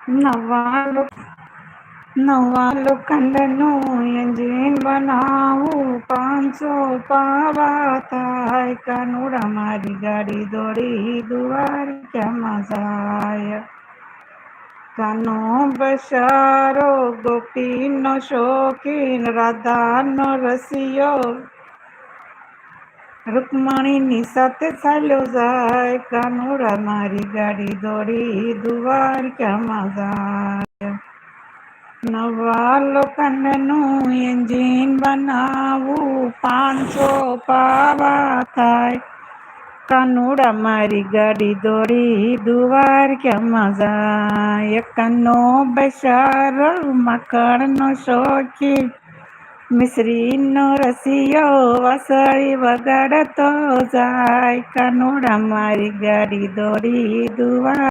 નવા નવા લોખંડનું એન્જિન બનાવું, 500 પાવા થાય. કાનુડા મારી ગાડી દોડી દ્વારકામાં જાય. કાનો બસારો ગોપીનો શોખીન, રાધાનો રસિયો રૂકમણીની સાથે ચાલ્યો જાય. કાનુડા મારી ગાડી દોડી દ્વારકામાં જાય. નવા લોખંડનું એન્જિન બનાવું, 500 પાવા થાય. કાનુડા મારી ગાડી દોડી દ્વારકામાં જાય. કાનો બસારો માખણનો શોખીન, મિશ્રીનો રસિયો વાંસળી વગાડતો જાય. કાનુડા મારી ગાડી દોડી દ્વારકામાં